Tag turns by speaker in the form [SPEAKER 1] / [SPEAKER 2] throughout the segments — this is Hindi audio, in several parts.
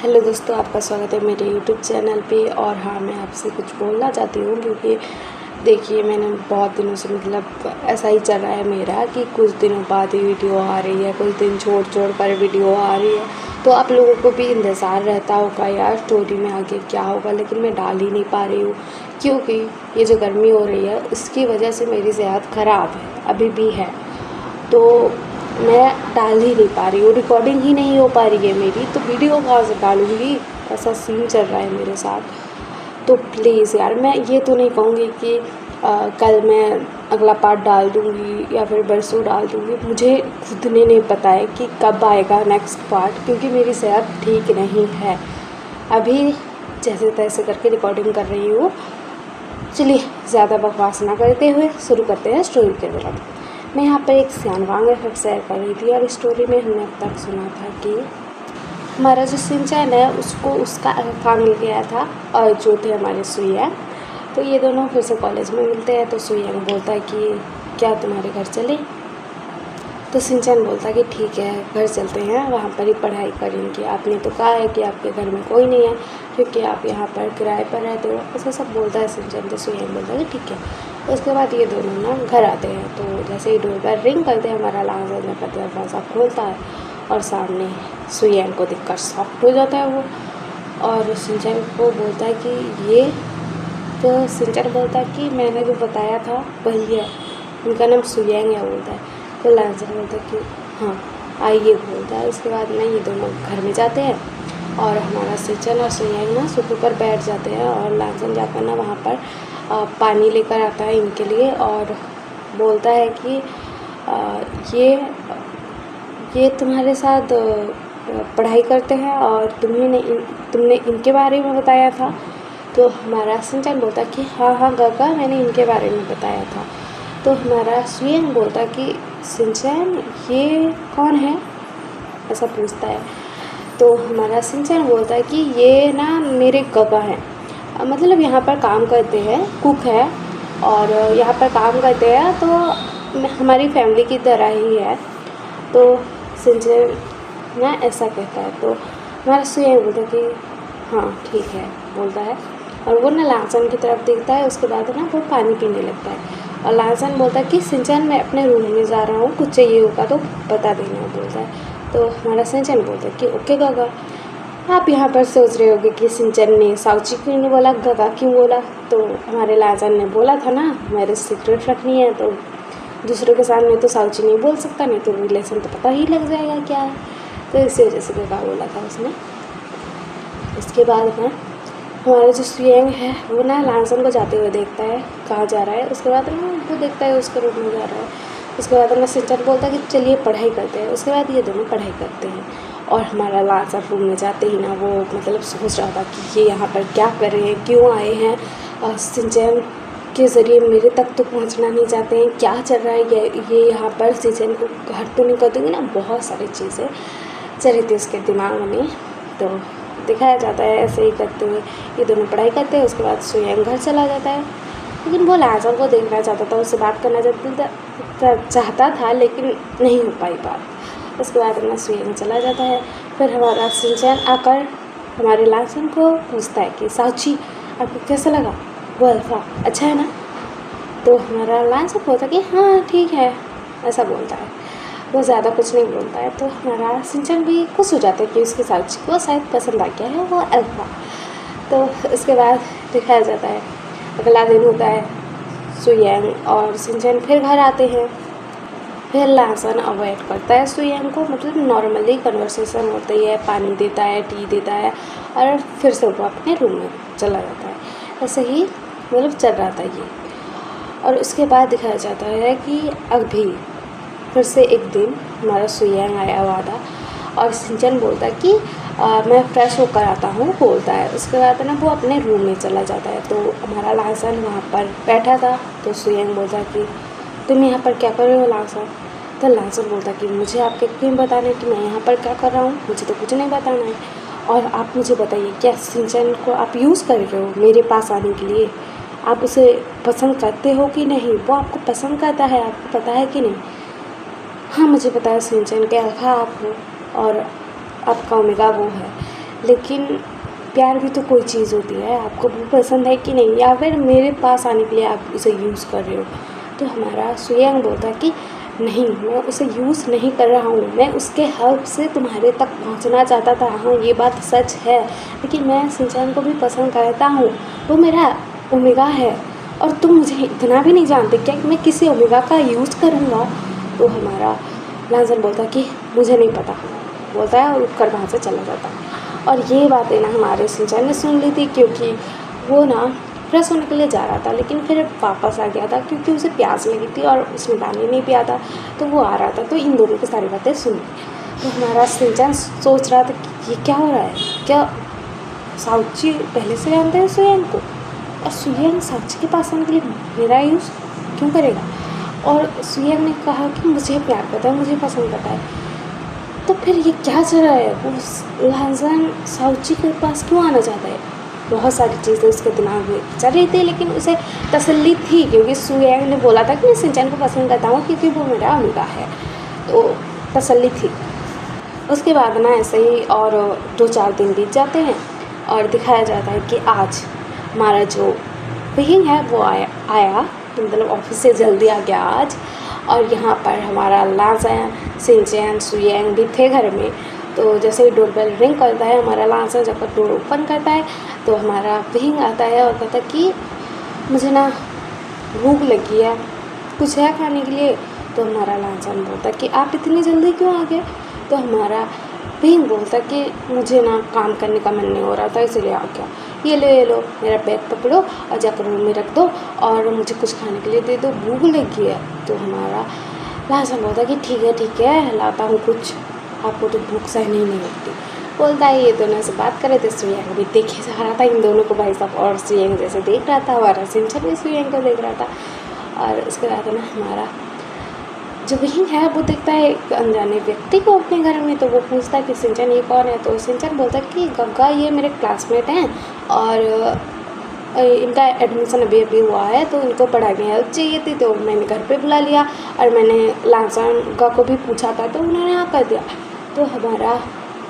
[SPEAKER 1] हेलो दोस्तों, आपका स्वागत है मेरे यूट्यूब चैनल पे। और हाँ, मैं आपसे कुछ बोलना चाहती हूँ क्योंकि देखिए मैंने बहुत दिनों से ऐसा ही चल रहा है मेरा कि कुछ दिनों बाद ही वीडियो आ रही है, कुछ दिन छोड़ छोड़ कर वीडियो आ रही है। तो आप लोगों को भी इंतज़ार रहता होगा यार स्टोरी में आगे क्या होगा, लेकिन मैं डाल ही नहीं पा रही हूँ क्योंकि ये जो गर्मी हो रही है उसकी वजह से मेरी सेहत ख़राब है, अभी भी है। तो मैं डाल ही नहीं पा रही हूँ, रिकॉर्डिंग ही नहीं हो पा रही है मेरी, तो वीडियो कहाँ से डालूँगी, ऐसा सीन चल रहा है मेरे साथ। तो प्लीज़ यार, मैं ये तो नहीं कहूँगी कि कल मैं अगला पार्ट डाल दूँगी या फिर परसों डाल दूँगी। मुझे खुद ने नहीं पता है कि कब आएगा नेक्स्ट पार्ट, क्योंकि मेरी सेहत ठीक नहीं है। अभी जैसे तैसे करके रिकॉर्डिंग कर रही हूँ। चलिए ज़्यादा बकवास ना करते हुए शुरू करते हैं स्टोरी के दौरान। मैं यहाँ पर एक सियानवांग इफेक्ट शेयर कर रही थी और स्टोरी में हमने अब तक सुना था कि हमारा जो सिंचैन है उसको उसका अल्फा मिल गया था और जो थे हमारे सुयैंग। तो ये दोनों फिर से कॉलेज में मिलते हैं। तो सुयैंग बोलता है कि क्या तुम्हारे घर चले। तो सिंचैन बोलता है कि ठीक है, घर चलते हैं, वहाँ पर ही पढ़ाई करेंगे। आपने तो कहा है कि आपके घर में कोई नहीं है क्योंकि आप यहाँ पर किराए पर रहते हो, ऐसा सब बोलता है सिंचैन। तो सुयैंग बोलता है कि ठीक है। उसके बाद ये दोनों ना घर आते हैं। तो जैसे ही डोर पर रिंग करते हैं, हमारा लांगजन का दरवाज़ा खोलता है और सामने सुयैंग को देखकर शॉक्ड हो जाता है वो, और सिंचैन को बोलता है कि ये, तो सिंचैन बोलता है कि मैंने जो बताया था वही है, उनका नाम सुयैंग है बोलता है। तो लांगजन बोलता है कि हाँ आइए बोलता है। उसके बाद में ये दोनों घर में जाते हैं और हमारा सिंचैन और सुयैंग ना सोफे पर बैठ जाते हैं और लांगजन जाकर ना वहाँ पर पानी लेकर आता है इनके लिए और बोलता है कि ये तुम्हारे साथ पढ़ाई करते हैं और तुमने इनके बारे में बताया था। तो हमारा सिंचैन बोलता कि हाँ काका, मैंने इनके बारे में बताया था। तो हमारा सुयैंग बोलता कि सिंचैन ये कौन है, ऐसा पूछता है। तो हमारा सिंचैन बोलता है कि ये ना मेरे काका हैं, मतलब यहाँ पर काम करते हैं, कुक है और यहाँ पर काम करते हैं, तो हमारी फैमिली की तरह ही है। तो सिंचैन ना ऐसा कहता है। तो हमारा सुयैंग बोलता है कि हाँ ठीक है बोलता है और वो ना लांगजन की तरफ देखता है। उसके बाद ना वो पानी पीने लगता है और लांगजन बोलता है कि सिंचैन मैं अपने रूम में जा रहा हूँ, कुछ चाहिए होगा तो बता देना बोलता है। तो हमारा सिंचैन बोलता है कि ओके काका। आप यहाँ पर सोच रहे होगे कि सिंचैन ने साउची क्यों नहीं बोला, काका क्यों बोला। तो हमारे लांगजन ने बोला था ना मेरे सीक्रेट रखनी है, तो दूसरों के सामने तो साउची नहीं बोल सकता, नहीं तो रिलेशन तो पता ही लग जाएगा क्या है। तो इसी वजह से काका बोला था उसने। इसके बाद ना हमारा जो सुयैंग है वो ना लांगजन को जाते हुए देखता है, कहाँ जा रहा है। उसके बाद ना वो देखता है उसके रूम में जा रहा है। उसके बाद हमें सिंचैन बोलता है कि चलिए पढ़ाई करते हैं। उसके बाद ये दोनों पढ़ाई करते हैं और हमारा लांगजन रूम में जाते ही ना वो मतलब सोच रहा था कि ये यहाँ पर क्या कर रहे हैं, क्यों आए हैं, और सिंचैन के ज़रिए मेरे तक तो पहुँचना नहीं चाहते हैं, क्या चल रहा है ये यहाँ पर सिंचैन को हर्ट तो नहीं कर देंगे ना। बहुत सारी चीज़ें चल रही थी उसके दिमाग में। तो दिखाया जाता है ऐसे ही करते हुए ये दोनों पढ़ाई करते हैं। उसके बाद सुयैंग घर चला जाता है, लेकिन वो लांगजन को देखना चाहता था, उससे बात करना चाहता था लेकिन नहीं हो पाई बात। उसके बाद अपना सुयैंग चला जाता है। फिर हमारा सिंचैन आकर हमारे लांगजन को पूछता है कि साउची आपको कैसा लगा वो अल्फा, अच्छा है ना। तो हमारा लांगजन बोलता है कि हाँ ठीक है, ऐसा बोलता है, वो ज़्यादा कुछ नहीं बोलता है। तो हमारा सिंचैन भी खुश हो जाता है कि उसकी साउची को शायद पसंद आ गया है वो अल्फा। तो उसके बाद दिखाया जाता है अगला दिन होता है, सुयैंग और सिंचैन फिर घर आते हैं। फिर लांगजन अवॉइड करता है सुयैंग को, मतलब नॉर्मली कन्वर्सेशन होती है, पानी देता है, टी देता है और फिर से वो अपने रूम में चला जाता है। ऐसे ही मतलब चल रहा था ये। और उसके बाद दिखाया जाता है कि अभी फिर से एक दिन हमारा सुयैंग आया हुआ था और सिंचैन बोलता है कि मैं फ्रेश होकर आता हूँ बोलता है। उसके बाद ना वो अपने रूम में चला जाता है। तो हमारा लांगजन वहाँ पर बैठा था। तो सुयैंग बोलता है कि तुम यहाँ पर क्या कर रहे हो लांगजन। तो लांगजन बोलता है कि मुझे आपके क्यों बताना है कि मैं यहाँ पर क्या कर रहा हूँ, मुझे तो कुछ नहीं बताना है। और आप मुझे बताइए, क्या सिंचैन को आप यूज़ कर रहे हो मेरे पास आने के लिए, आप उसे पसंद करते हो कि नहीं, वो आपको पसंद करता है, आपको पता है कि नहीं। हाँ मुझे पता है सिंचैन के अल्फा आप हो और आपका ओमेगा वो है, लेकिन प्यार भी तो कोई चीज़ होती है, आपको भी पसंद है कि नहीं, या फिर मेरे पास आने के लिए आप उसे यूज़ कर रहे हो। तो हमारा सुयांग बोलता कि नहीं, मैं उसे यूज़ नहीं कर रहा हूँ, मैं उसके हेल्प से तुम्हारे तक पहुँचना चाहता था। हाँ, ये बात सच है, लेकिन मैं शिनचैन को भी पसंद करता हूँ, वो मेरा ओमेगा है, और तुम मुझे इतना भी नहीं जानते क्या कि मैं किसी ओमेगा का यूज़ करूँगा। तो हमारा लांसन बोलता कि मुझे नहीं पता, बोलता है और उठकर वहाँ से चला जाता है। और ये बातें ना हमारे शिनचैन ने सुन ली थी, क्योंकि वो ना फ्रेश होने के लिए जा रहा था, लेकिन फिर वापस आ गया था क्योंकि उसे प्यास लगी थी और उसने पानी नहीं पिया था, तो वो आ रहा था। तो इन दोनों की सारी बातें सुन ली। तो हमारा शिनचैन सोच रहा था कि ये क्या हो रहा है, क्या साउची पहले से जानते हैं सुयांग को, और सुयांग साउची के पास आने के लिए मेरा यूज़ क्यों करेगा। और सुयांग ने कहा कि मुझे प्यार करता है, मुझे पसंद करता है, तो फिर ये क्या चल रहा है, वो लांसन साउची के पास क्यों आना चाहता है। बहुत सारी चीज़ें उसके दिमाग में चल रही थी, लेकिन उसे तसल्ली थी क्योंकि सुयांग ने बोला था कि मैं शिनचैन को पसंद करता हूँ क्योंकि वो मेरा ओमेगा है, तो तसल्ली थी। उसके बाद ना ऐसे ही और 2-4 दिन बीत जाते हैं और दिखाया जाता है कि आज हमारा जो विहिंग है वो आया, मतलब ऑफिस से जल्दी आ गया आज। और यहाँ पर हमारा लांसन, शिनचैन, सुयांग भी थे घर में। तो जैसे ही डोरबेल रिंग करता है, हमारा लांसन जब डोर ओपन करता है तो हमारा विहिंग आता है और कहता है कि मुझे ना भूख लगी है, कुछ है खाने के लिए। तो हमारा लांसन बोलता कि आप इतनी जल्दी क्यों आ गए। तो हमारा विहिंग बोलता कि मुझे ना काम करने का मन नहीं हो रहा था, इसलिए आ गया। ये लो मेरा बैग पकड़ो और जाकर रूम में रख दो और मुझे कुछ खाने के लिए दे दो, भूख लगी है। तो हमारा लांसन बोलता कि ठीक है लाता हूँ कुछ, आपको तो भूख सहनी नहीं होती। बोलता है ये दोनों से बात कर रहे थे, सुयांग भी देखे जा रहा था इन दोनों को भाई साहब, और सुयांग जैसे देख रहा था, हमारा शिनचैन भी सुयांग को देख रहा था। और उसके बाद ना हमारा जो विहिंग है वो देखता है एक अनजाने व्यक्ति को अपने घर में, तो वो पूछता है कि शिनचैन ये कौन है। तो शिनचैन बोलता है कि गग्गा ये मेरे क्लासमेट हैं और इनका एडमिशन अभी हुआ है, तो इनको पढ़ाई में हेल्प चाहिए थी, तो मैंने घर पे बुला लिया और मैंने लांसन गग्गा को भी पूछा था तो उन्होंने हाँ कर दिया। तो हमारा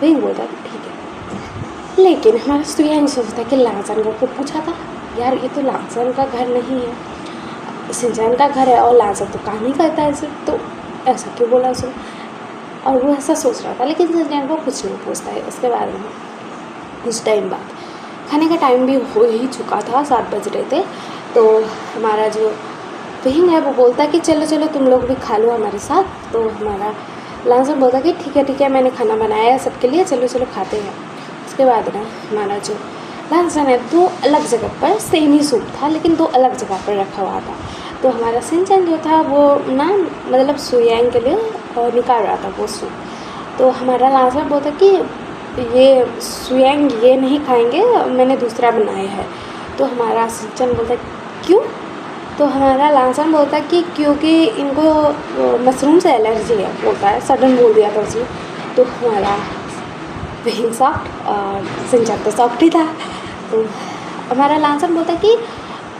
[SPEAKER 1] विहिंग बोलता है ठीक है, लेकिन हमारा सुयांग सोचता है कि लांसन गग्गा को पूछा था, यार ये तो लांसन का घर नहीं है, शिनचैन का घर है और लांसन तो काम ही करता है सिर्फ, तो ऐसा क्यों बोला उसने। और वो ऐसा सोच रहा था, लेकिन शिनचैन को कुछ नहीं पूछता है। उसके बाद में कुछ टाइम बाद खाने का टाइम भी हो ही चुका था, 7 बज रहे थे। तो हमारा जो विहिंग है वो बोलता है कि चलो तुम लोग भी खा लो हमारे साथ। तो हमारा लांसन बोलता है कि ठीक है मैंने खाना बनाया है सबके लिए, चलो खाते हैं। उसके बाद ना हमारा जो लांसन है 2 अलग जगह पर सेम ही सूप था, लेकिन 2 अलग जगह पर रखा हुआ था। तो हमारा शिनचैन जो था वो ना मतलब सुयांग के लिए निकाल रहा था वो सूप। तो हमारा लांसन बोलता कि ये सुयांग ये नहीं खाएंगे, मैंने दूसरा बनाया है। तो हमारा शिनचैन बोलता क्यों। तो हमारा लांसन बोलता कि क्योंकि इनको मशरूम से एलर्जी है, बोलता है, सडन बोल दिया था उसने। तो हमारा विहिंग सॉफ्ट और शिनचैन तो सॉफ्ट ही था। तो हमारा लांसन बोलता कि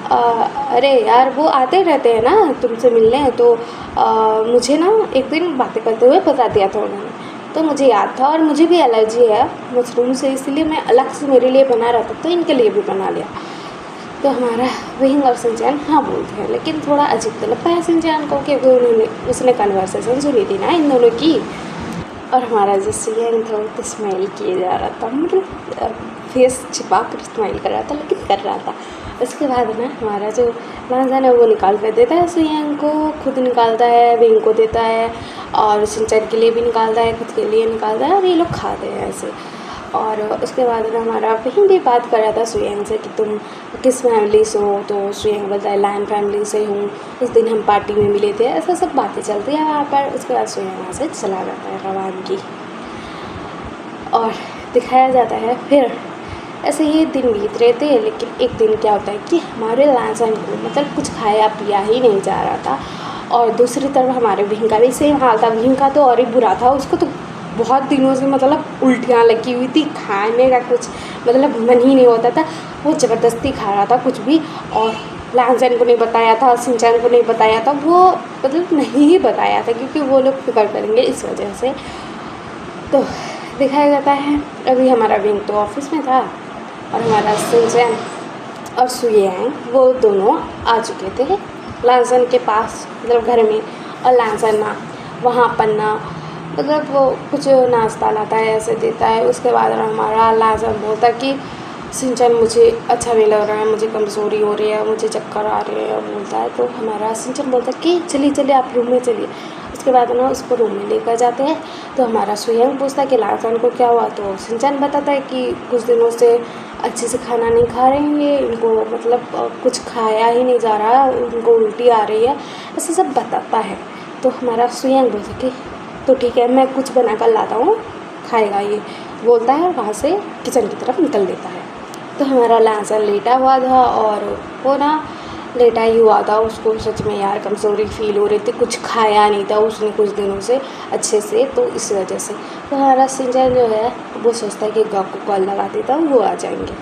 [SPEAKER 1] अरे यार वो आते रहते हैं ना तुमसे मिलने, तो मुझे ना एक दिन बातें करते हुए बता दिया था उन्होंने, तो मुझे याद था और मुझे भी एलर्जी है मशरूम से, इसलिए मैं अलग से मेरे लिए बना रहा था, तो इनके लिए भी बना लिया। तो हमारा विहिंग और शिनचैन हाँ बोलते हैं, लेकिन थोड़ा अजीब तो लगता है शिनचैन को क्योंकि उसने कन्वर्सेशन सुनी थी ना इन दोनों की। और हमारा जो सुयांग था वो तो स्माइल किए जा रहा था, मतलब फेस छिपा कर स्माइल कर रहा था, लेकिन कर रहा था। उसके बाद ना हमारा जो लांसन है वो निकाल कर देता है सुयांग को, खुद निकालता है, विहिंग को देता है और शिनचैन के लिए भी निकालता है, खुद के लिए निकालता है और ये लोग खाते हैं ऐसे। और उसके बाद ना हमारा विहिंग भी बात कर रहा था सुयांग से कि तुम किस फैमिली से हो। तो सुयांग बोलता है लायन फैमिली से हूँ, उस दिन हम पार्टी में मिले थे, ऐसा सब बातें चलती है वहाँ पर। उसके बाद सुयांग वहाँ से चला जाता है रवानगी। और दिखाया जाता है फिर ऐसे ही दिन बीत रहे थे, लेकिन एक दिन क्या होता है कि हमारे लांसन को मतलब कुछ खाया पिया ही नहीं जा रहा था। और दूसरी तरफ हमारे विहिंग का भी सेम हाल था। विहिंग का तो और ही बुरा था, उसको तो बहुत दिनों से मतलब उल्टियाँ लगी हुई थी, खाने का कुछ मतलब मन ही नहीं होता था, वो ज़बरदस्ती खा रहा था कुछ भी। और लांसन को नहीं बताया था, शिनचैन को नहीं बताया था, वो मतलब नहीं ही बताया था क्योंकि वो लोग फिक्र करेंगे इस वजह से। तो दिखाया जाता है। अभी हमारा विंग तो ऑफिस में था और हमारा सिंचन और सुयेंग वो दोनों आ चुके थे लांसन के पास, मतलब घर में। और लांसन ना वहाँ पर ना मतलब वो कुछ नाश्ता लाता है, ऐसे देता है। उसके बाद हमारा लांसन बोलता कि सिंचन मुझे अच्छा नहीं लग रहा है, मुझे कमज़ोरी हो रही है, मुझे चक्कर आ रहे हैं बोलता है। तो हमारा सिंचन बोलता है कि चलिए चलिए आप रूम में चलिए। उसके बाद ना उसको रूम में लेकर जाते हैं। तो हमारा सुयंग पूछता है कि लांसन को क्या हुआ। तो सिंचन बताता है कि कुछ दिनों से अच्छे से खाना नहीं खा रहे हैं ये, इनको मतलब कुछ खाया ही नहीं जा रहा, उनको उल्टी आ रही है, ऐसे सब बताता है। तो हमारा सुयंग बोलता है कि तो ठीक है मैं कुछ बना कर लाता हूँ, खाएगा ये बोलता है। वहाँ से किचन की तरफ निकल देता है। तो हमारा लांसन लेटा हुआ था और वो ना लेटा ही हुआ था। उसको सच में यार कमज़ोरी फील हो रही थी, कुछ खाया नहीं था उसने कुछ दिनों से अच्छे से, तो इस वजह से। तो हमारा सिंचन जो है वो सोचता है कि गगा को कॉल लगा देता हूँ, वो आ जाएंगे।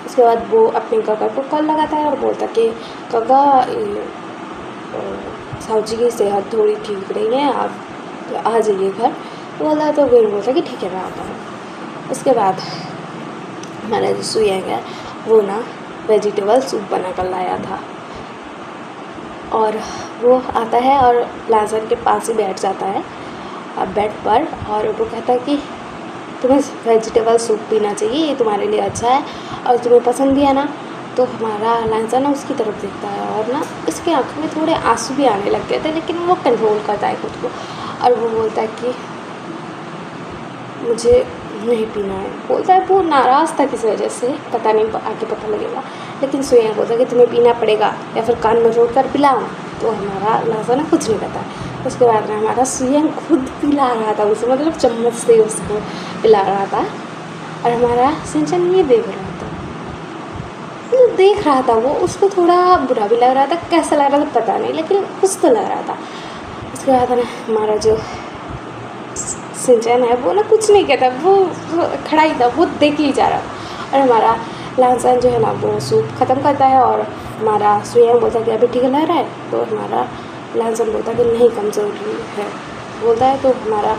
[SPEAKER 1] उसके बाद वो अपने गगा को कॉल लगाता है और बोलता कि गगा साहू जी की सेहत थोड़ी ठीक नहीं है, आप आ जाइए घर। बोला है तो फिर बोलता कि ठीक है मैं आता हूँ। उसके बाद हमारा जो सुयंग है वो ना वेजिटेबल सूप बना कर लाया था और वो आता है और लांसन के पास ही बैठ जाता है बेड पर और वो कहता है कि तुम्हें वेजिटेबल सूप पीना चाहिए, ये तुम्हारे लिए अच्छा है और तुम्हें पसंद भी है ना। तो हमारा लांसन ना उसकी तरफ देखता है और ना उसकी आँखों में थोड़े आंसू भी आने लग गए थे, लेकिन वो कंट्रोल करता है खुद को और वो बोलता है कि मुझे नहीं पीना है। बोलता है वो नाराज़ था किस वजह से, पता नहीं, आगे पता लगेगा। लेकिन सुयंग बोलता है कि तुम्हें पीना पड़ेगा या फिर कान में जोड़ कर पिलाऊँ। तो हमारा लांसन कुछ नहीं पता। उसके बाद में हमारा सुयंग खुद पिला रहा था उसे, मतलब चम्मच से उसको पिला रहा था और हमारा सिंचन ये देख रहा था। देख रहा था वो, उसको थोड़ा बुरा भी लग रहा था, कैसा लग रहा था पता नहीं, लेकिन कुछ तो लग रहा था। उसके बाद ना हमारा जो सिंचन है वो ना कुछ नहीं कहता, वो खड़ा ही था, वो देख ही जा रहा था। और हमारा लांसन जो है ना वो सूप ख़त्म करता है और हमारा सुयंग बोलता है कि अभी ठीक लग रहा है। तो हमारा लांसन बोलता है कि नहीं कमज़ोरी है बोलता है। तो हमारा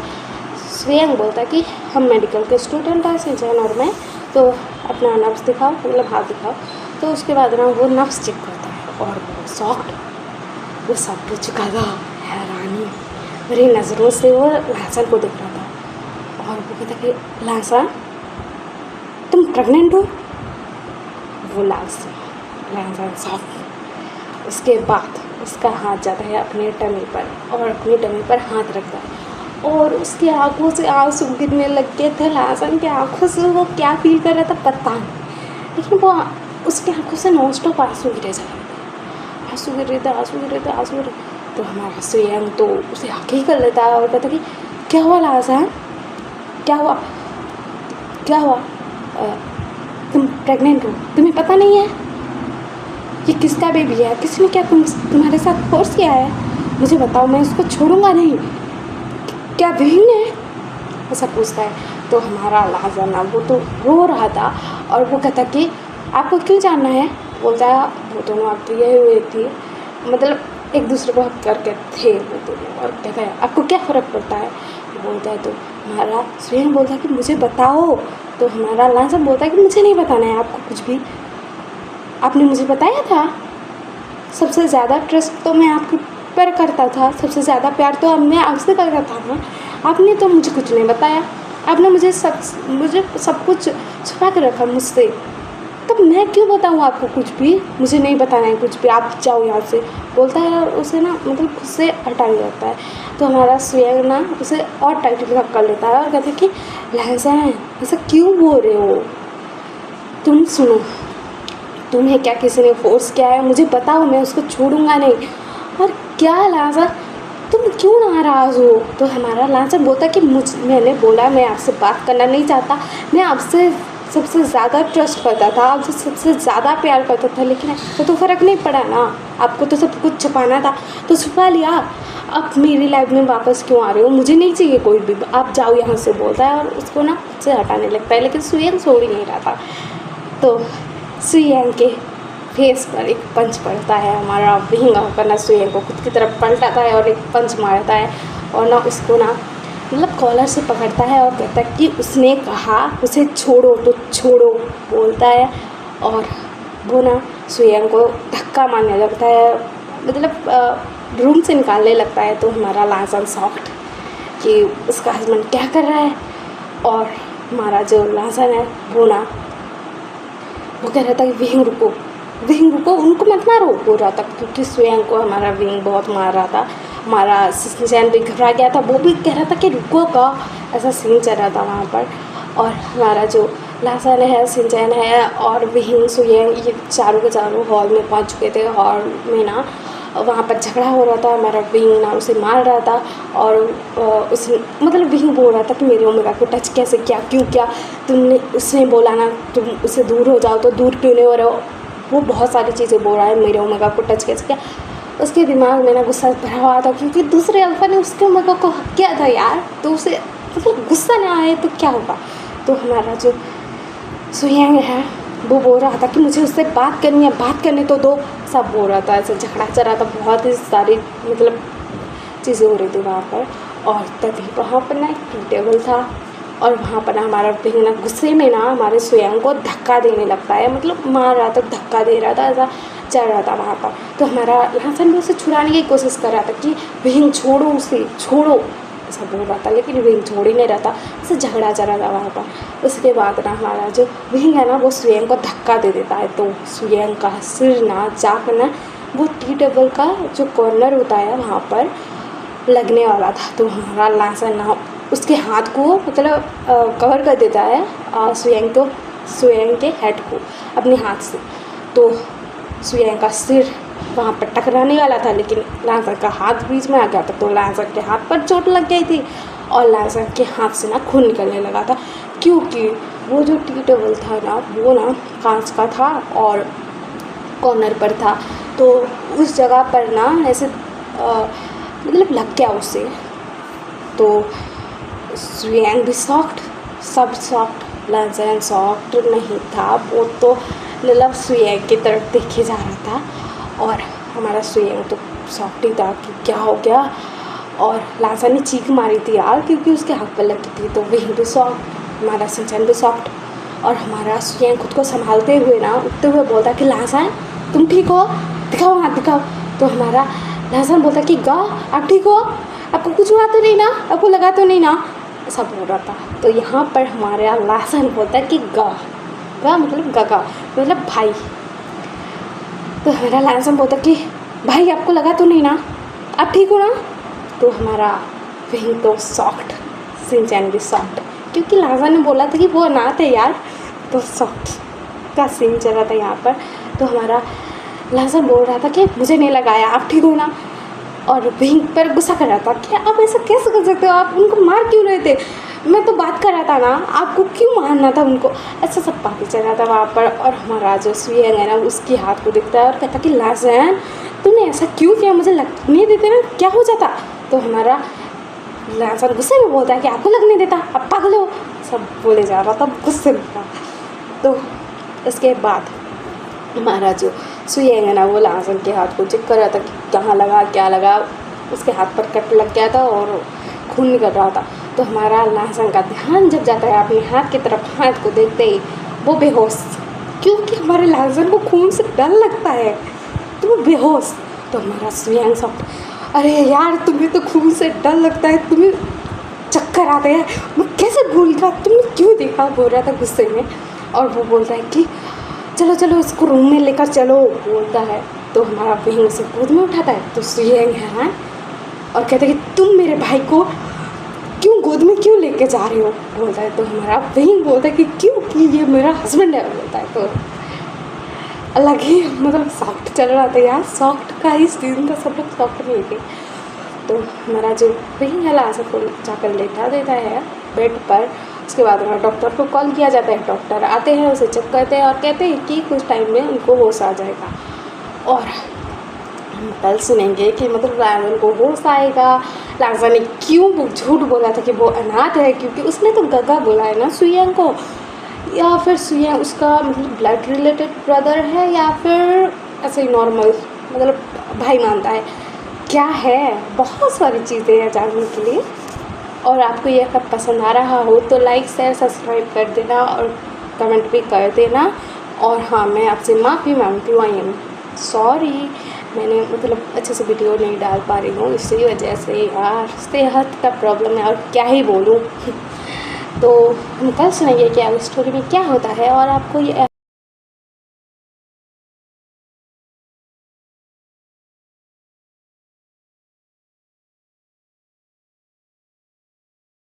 [SPEAKER 1] सुयंग बोलता है कि हम मेडिकल के स्टूडेंट हैं सिंचन और मैं, तो अपना नब्ज़ दिखाओ, मतलब हाथ दिखाओ। तो उसके बाद ना वो नब्ज़ चेक करता है और वो शॉक्ड, वो सब कुछ था, हैरानी मेरी नज़रों से वो लांसन को देख रहा था और वो कहता कि लांसन तुम प्रेग्नेंट हो। वो लांसन शॉक। उसके बाद उसका हाथ जाता है अपने टमी पर और अपनी टमी पर हाथ रखता है और उसकी आंखों से आंसू गिरने लग गए थे। लांसन की आंखों से वो क्या फील कर रहा था पता नहीं, लेकिन वो उसकी आंखों से नॉन स्टॉप आंसू गिरे जा रहे थे, आंसू गिर रहे थे। तो हमारा सुयंग तो उसे आके ही कर लेता है और कहता कि क्या हुआ लांसन, क्या हुआ तुम प्रेग्नेंट हो, तुम्हें पता नहीं है ये किसका बेबी है, किसने क्या तुम्हारे साथ फोर्स किया है, मुझे बताओ, मैं उसको छोड़ूंगा नहीं, क्या बहन है, ऐसा पूछता है। तो हमारा लांसन वो तो रो रहा था और वो कहता कि आपको क्यों जानना है। बोलता है वो दोनों आप तो यही हुए थी, मतलब एक दूसरे को हक करके थे वो दोनों। और कहता है आपको क्या फ़र्क पड़ता है। बोलता है तो हमारा सुयंग बोलता है कि मुझे बताओ। तो हमारा लांसन बोलता है कि मुझे नहीं बताना है आपको कुछ भी, आपने मुझे बताया था, सबसे ज़्यादा ट्रस्ट तो मैं आपके पर करता था, सबसे ज़्यादा प्यार तो अब मैं आपसे करता था ना, आपने तो मुझे कुछ नहीं बताया, आपने मुझे सब कुछ छुपा कर रखा मुझसे, तब मैं क्यों बताऊँ आपको कुछ भी, मुझे नहीं बताना है कुछ भी, आप जाओ यहाँ से। बोलता है और उसे ना मतलब खुद से हटा ही जाता है। तो हमारा सुयंग ना उसे और टाइटली कर लेता है और कहता है कि लांसन ऐसा क्यों बोल रहे हो, तुम सुनो, तुम्हें क्या किसी ने फोर्स किया है, मुझे बताओ, मैं उसको छोड़ूंगा नहीं। और क्या लांसन तुम क्यों नाराज़ हो। तो हमारा लांसन बोलता कि मैंने बोला मैं आपसे बात करना नहीं चाहता, मैं आपसे सबसे ज़्यादा ट्रस्ट करता था, आपसे सबसे ज़्यादा प्यार करता था, लेकिन आपको तो फ़र्क नहीं पड़ा ना, आपको तो सब कुछ छुपाना था तो छुपा लिया, अब मेरी लाइफ में वापस क्यों आ रहे हो, मुझे नहीं चाहिए कोई भी, आप जाओ यहाँ से। बोलता है और उसको ना से हटाने लगता है, लेकिन सुयंग छोड़ ही नहीं रहा था। तो सुयंग के फेस पर एक पंच पड़ता है, हमारा विंग होकर ना सुयंग को खुद की तरफ पलटाता है और एक पंच मारता है और ना उसको ना मतलब कॉलर से पकड़ता है और कहता है कि उसने कहा उसे छोड़ो तो छोड़ो बोलता है। और वो ना सुयंग को धक्का मारने लगता है, मतलब रूम से निकालने लगता है। तो हमारा लासन शॉक्ड कि उसका हस्बैंड क्या कर रहा है। और हमारा जो लासन है वो कह रहा था कि विंग रुको, उनको मत मारो बोल रहा था, क्योंकि सुयंग को हमारा विंग बहुत मार रहा था। हमारा सिंचैन भी घबरा गया था, वो भी कह रहा था कि रुको का, ऐसा सीन चल रहा था वहाँ पर। और हमारा जो लासन है, सिंचैन है और विंग सुयंग ये चारों के चारों हॉल में पहुँच चुके थे। हॉल में ना वहाँ पर झगड़ा हो रहा था, हमारा विंग ना उसे मार रहा था। और मतलब विंग बोल रहा था कि मेरे ओमेगा को टच कैसे किया, क्यों किया तुमने, उसने बोला ना तुम उससे दूर हो जाओ, तो दूर क्यों नहीं हो रहे हो। वो बहुत सारी चीज़ें बोल रहा है, मेरे ओमेगा को टच कैसे किया। उसके दिमाग में ना गुस्सा भरा हुआ था, क्योंकि दूसरे अल्फा ने उसके ओमेगा को हक किया था यार, तो उसे मतलब गुस्सा ना आए तो क्या होगा। तो हमारा जो सुयंग है वो बोल रहा था कि मुझे उससे बात करनी है, बात करने तो दो, सब बोल रहा था। ऐसे झगड़ा चल रहा था, बहुत ही सारी मतलब चीज़ें हो रही थी वहाँ पर। और तभी वहाँ पर ना एक टी टेबल था, और वहाँ पर ना हमारा विंग ना गुस्से में ना हमारे सुयंग को धक्का देने लगता है, मतलब मार रहा था, धक्का दे रहा था, ऐसा चल रहा था वहाँ पर। तो हमारा लासन भी उसे छुड़ाने की कोशिश कर रहा था कि विंग छोड़ो उसे, छोड़ो, ऐसा बोल रहा था, लेकिन विंग छोड़ ही नहीं रहा था, ऐसे झगड़ा चल रहा था वहाँ पर। उसके बाद ना हमारा जो विंग है ना वो सुयंग को धक्का दे देता है। तो सुयंग का सिर ना जाकर ना वो टी टेबल का जो कॉर्नर होता है वहाँ पर लगने वाला था। तो हमारा लासन ना उसके हाथ को मतलब कवर कर देता है सुयंग के हेड को अपने हाथ से। तो सुयंग का सिर वहाँ पर टकराने वाला था, लेकिन लासन का हाथ बीच में आ गया था। तो लासन के हाथ पर चोट लग गई थी और लासन के हाथ से ना खून निकलने लगा था, क्योंकि वो जो टी टेबल था ना वो ना कांच का था और कॉर्नर पर था। तो उस जगह पर ना ऐसे मतलब लग गया उसे। तो सुयंग भी सॉफ्ट, सब सॉफ्ट, लासन सॉफ्ट नहीं था, वो तो मतलब सुयंग की तरफ देखे जा रहा था। और हमारा सुयंग तो सॉफ्ट ही था कि क्या हो गया। और लासन ने चीख मारी थी यार, क्योंकि उसके हाथ पर लगी थी। तो विंग भी सॉफ्ट, हमारा सिंचन भी सॉफ्ट। और हमारा सुयंग खुद को संभालते हुए ना उठते हुए बोलता कि लासन तुम ठीक हो, दिखाओ हाथ दिखाओ। तो हमारा लासन बोलता कि गा आप ठीक हो, आपको कुछ हुआ तो नहीं ना, आपको लगा तो नहीं ना, ऐसा बोल रहा था। तो यहाँ पर हमारा लासन बोलता है कि गा मतलब गगा मतलब भाई। तो हमारा लासन बोलता कि भाई आपको लगा तो नहीं ना, आप ठीक हो ना। तो हमारा विंग तो सॉफ्ट, सिंचैन भी सॉफ्ट, क्योंकि लासन ने बोला था कि वो अनाथ है यार, तो सॉफ्ट का सीन चल रहा था यहाँ पर। तो हमारा लासन बोल रहा था कि मुझे नहीं लगाया, आप ठीक हो ना। और विंग पर गुस्सा कर रहा था कि आप ऐसा कैसे कर सकते हो, आप उनको मार क्यों रहे थे, मैं तो बात कर रहा था ना, आपको क्यों मारना था उनको, ऐसा सब बातें चल रहा था वहाँ पर। और हमारा जो सुयंग है ना उसके हाथ को दिखता है और कहता कि लासन तूने ऐसा क्यों किया, मुझे लगने देते ना क्या हो जाता। तो हमारा लासन गुस्से में बोलता है कि आपको लगने देता, आप पागल हो, सब बोले जा रहा था गुस्से में था। तो इसके बाद हमारा जो सुयंग है ना वो लासन के हाथ को चेक कर रहा था कि कहाँ लगा क्या लगा, उसके हाथ पर कट लग गया था और खून निकल रहा था। तो हमारा लासन का ध्यान जब जाता है अपने हाथ की तरफ, हाथ को देखते ही वो बेहोश, क्योंकि हमारे लासन को खून से डर लगता है तो वो बेहोश। तो हमारा सुयंग सब अरे यार तुम्हें तो खून से डर लगता है, तुम्हें चक्कर आते हैं, मैं कैसे भूल गया, तुमने क्यों देखा, बोल रहा था गुस्से में। और वो बोलता है कि चलो चलो इसको रूम में लेकर चलो बोलता है। तो हमारा विंग उसे गोद में उठाता है। तो सुयंग हैरान और कहता है कि तुम मेरे भाई को क्यों गोद में क्यों लेके जा रहे हो बोलता है। तो हमारा विंग बोलता है कि क्यों, कि ये मेरा हस्बैंड है बोलता है। तो अलग ही मतलब सॉफ्ट चल रहा था यार, सॉफ्ट का ही सीन था, सब लोग सॉफ्ट नहीं थे। तो हमारा जो विंग है लासन को जाकर लेटा देता है बेड पर। उसके बाद हमारा डॉक्टर को कॉल किया जाता है, डॉक्टर आते हैं, उसे चेक करते हैं और कहते हैं कि कुछ टाइम में उनको होश आ जाएगा। और हम कल सुनेंगे कि मतलब लासन को होश आएगा, लासन ने क्यों झूठ बोला था कि वो अनाथ है, क्योंकि उसने तो गगा बोला है ना सुयंग को, या फिर सुयंग उसका मतलब ब्लड रिलेटेड ब्रदर है या फिर ऐसे ही नॉर्मल मतलब भाई मानता है, क्या है, बहुत सारी चीज़ें हैं जानने के लिए। और आपको ये अगर पसंद आ रहा हो तो लाइक शेयर सब्सक्राइब कर देना और कमेंट भी कर देना। और हाँ, मैं आपसे माफ़ी मांगती हूँ, आई एम सॉरी, मैंने मतलब अच्छे से वीडियो नहीं डाल पा रही हूँ, इसी वजह से यार सेहत का प्रॉब्लम है और क्या ही बोलूँ। तो हम कल सुनेंगे कि आगे स्टोरी में क्या होता है। और आपको ये